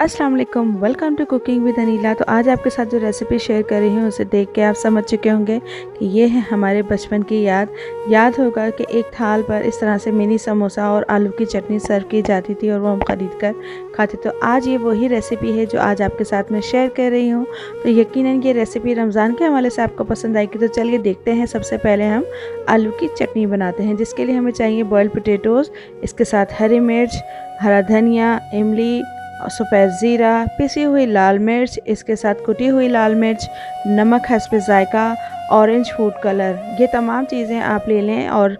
अस्सलाम वालेकुम, welcome to cooking with Anila. तो आज आपके साथ जो रेसिपी शेयर कर रही हूँ उसे देख के आप समझ चुके होंगे कि ये है हमारे बचपन की याद होगा कि एक थाल पर इस तरह से मिनी समोसा और आलू की चटनी सर्व की जाती थी और वो हम ख़रीद कर खाते। तो आज ये वही रेसिपी है जो आज आपके साथ मैं शेयर कर रही हूँ। तो यकीनन ये रेसिपी रमज़ान के हवाले से आपको पसंद आएगी। तो चलिए देखते हैं। सबसे पहले हम आलू की चटनी बनाते हैं, जिसके लिए हमें चाहिए बॉयल्ड पोटैटोज़, इसके साथ हरी मिर्च, हरा धनिया, इमली, सफ़ेद ज़ीरा, पिसी हुई लाल मिर्च, इसके साथ कुटी हुई लाल मिर्च, नमक हस्ब ज़ायक़ा, ऑरेंज फूड कलर। ये तमाम चीज़ें आप ले लें और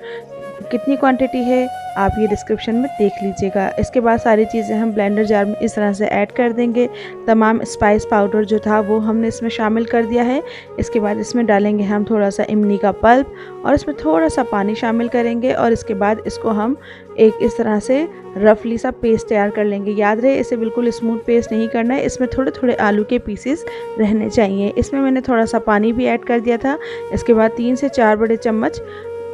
कितनी क्वांटिटी है आप ये डिस्क्रिप्शन में देख लीजिएगा। इसके बाद सारी चीज़ें हम ब्लेंडर जार में इस तरह से ऐड कर देंगे। तमाम स्पाइस पाउडर जो था वो हमने इसमें शामिल कर दिया है। इसके बाद इसमें डालेंगे हम थोड़ा सा इमली का पल्प और इसमें थोड़ा सा पानी शामिल करेंगे और इसके बाद इसको हम एक इस तरह से रफली सा पेस्ट तैयार कर लेंगे। याद रहे इसे बिल्कुल स्मूथ पेस्ट नहीं करना है, इसमें थोड़े थोड़े आलू के पीसेस रहने चाहिए। इसमें मैंने थोड़ा सा पानी भी ऐड कर दिया था। इसके बाद 3 से 4 बड़े चम्मच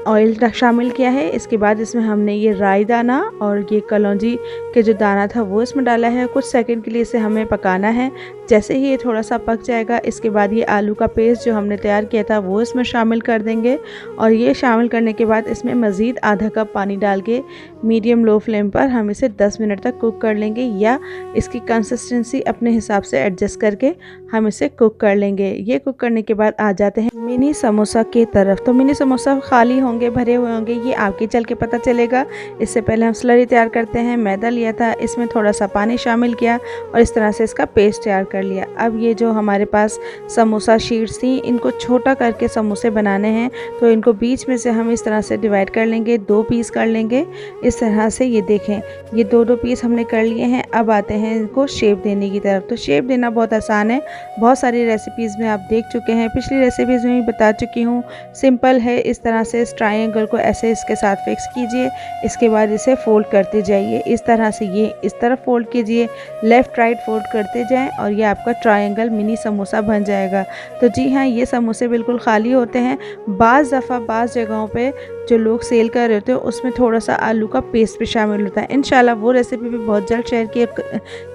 ऑयल शामिल किया है। इसके बाद इसमें हमने ये राई दाना और ये कलौंजी के जो दाना था वो इसमें डाला है। कुछ सेकंड के लिए इसे हमें पकाना है। जैसे ही ये थोड़ा सा पक जाएगा, इसके बाद ये आलू का पेस्ट जो हमने तैयार किया था वो इसमें शामिल कर देंगे और ये शामिल करने के बाद इसमें मज़ीद आधा कप पानी डाल के मीडियम लो फ्लेम पर हम इसे 10 मिनट तक कुक कर लेंगे, या इसकी कंसिस्टेंसी अपने हिसाब से एडजस्ट करके हम इसे कुक कर लेंगे। ये कुक करने के बाद आ जाते हैं मिनी समोसा की तरफ। तो मिनी समोसा खाली होंगे, भरे हुए होंगे, ये आगे चल के पता चलेगा। इससे पहले हम स्लरी तैयार करते हैं। मैदा लिया था, इसमें थोड़ा सा पानी शामिल किया और इस तरह से इसका पेस्ट तैयार कर लिया। अब ये जो हमारे पास समोसा शीट्स थी, इनको छोटा करके समोसे बनाने हैं, तो इनको बीच में से हम इस तरह से डिवाइड कर लेंगे, 2 पीस कर लेंगे इस तरह से। ये देखें, ये 2-2 पीस हमने कर लिए हैं। अब आते हैं इनको शेप देने की तरफ। तो शेप देना बहुत आसान है, बहुत सारी रेसिपीज़ में आप देख चुके हैं, पिछली रेसिपीज़ में भी बता चुकी हूँ। सिंपल है। इस तरह से इस ट्रायंगल को ऐसे इसके साथ फिक्स कीजिए। इसके बाद इसे फोल्ड करते जाइए इस तरह से। ये इस तरफ फोल्ड कीजिए, लेफ़्ट राइट फोल्ड करते जाएं और ये आपका ट्रायंगल मिनी समोसा बन जाएगा। तो जी हाँ, ये समोसे बिल्कुल खाली होते हैं। बाज़ दफ़ा बाज़ जगहों पे जो लोग सेल कर रहे होते हैं उसमें थोड़ा सा आलू का पेस्ट भी शामिल होता है। इंशाल्लाह वो रेसिपी भी बहुत जल्द शेयर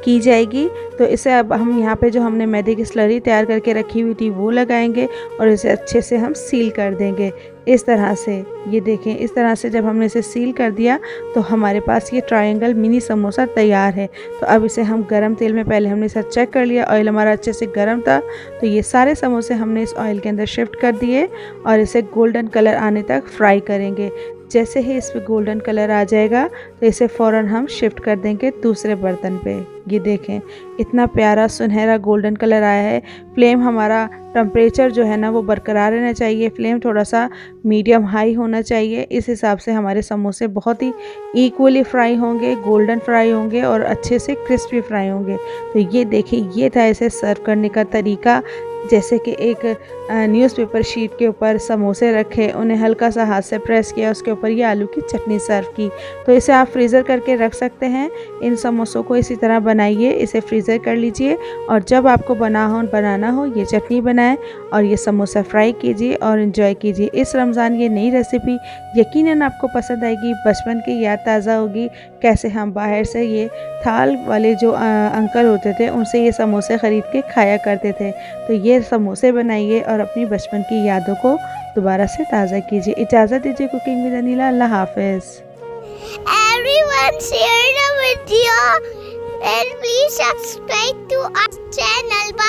की जाएगी। तो इसे अब हम यहाँ पे जो हमने मैदे की स्लरी तैयार करके रखी हुई थी वो लगाएंगे और इसे अच्छे से हम सील कर देंगे इस तरह से। ये देखें, इस तरह से जब हमने इसे सील कर दिया तो हमारे पास ये ट्रायंगल मिनी समोसा तैयार है। तो अब इसे हम गरम तेल में, पहले हमने इसे चेक कर लिया, ऑयल हमारा अच्छे से गर्म था, तो ये सारे समोसे हमने इस ऑयल के अंदर शिफ्ट कर दिए और इसे गोल्डन कलर आने तक फ्राई करेंगे। जैसे ही इस पर गोल्डन कलर आ जाएगा तो इसे फ़ौरन हम शिफ्ट कर देंगे दूसरे बर्तन पे। ये देखें, इतना प्यारा सुनहरा गोल्डन कलर आया है। फ्लेम हमारा, टेम्परेचर जो है ना वो बरकरार रहना चाहिए। फ्लेम थोड़ा सा मीडियम हाई होना चाहिए। इस हिसाब से हमारे समोसे बहुत ही इक्वली फ्राई होंगे, गोल्डन फ्राई होंगे और अच्छे से क्रिस्पी फ्राई होंगे। तो ये देखिए, ये था इसे सर्व करने का तरीका। जैसे कि एक न्यूज़पेपर शीट के ऊपर समोसे रखे, उन्हें हल्का सा हाथ से प्रेस किया, उसके ऊपर ये आलू की चटनी सर्व की। तो इसे आप फ्रीज़र करके रख सकते हैं। इन समोसों को इसी तरह बनाइए, इसे फ्रीज़र कर लीजिए और जब आपको बनाना हो ये चटनी बनाएं और ये समोसा फ्राई कीजिए और इन्जॉय कीजिए। इस रमज़ान ये नई रेसिपी यकीनन आपको पसंद आएगी। बचपन की याद ताज़ा होगी, कैसे हम बाहर से ये थाल वाले जो अंकल होते थे उनसे ये समोसे ख़रीद के खाया करते थे। तो ये समोसे बनाइए और अपनी बचपन की यादों को दोबारा से ताज़ा कीजिए। इजाज़त दीजिए कुकिंग विद अनीला। अल्लाह हाफ़िज़। Everyone share the video and please subscribe to our channel. Bye.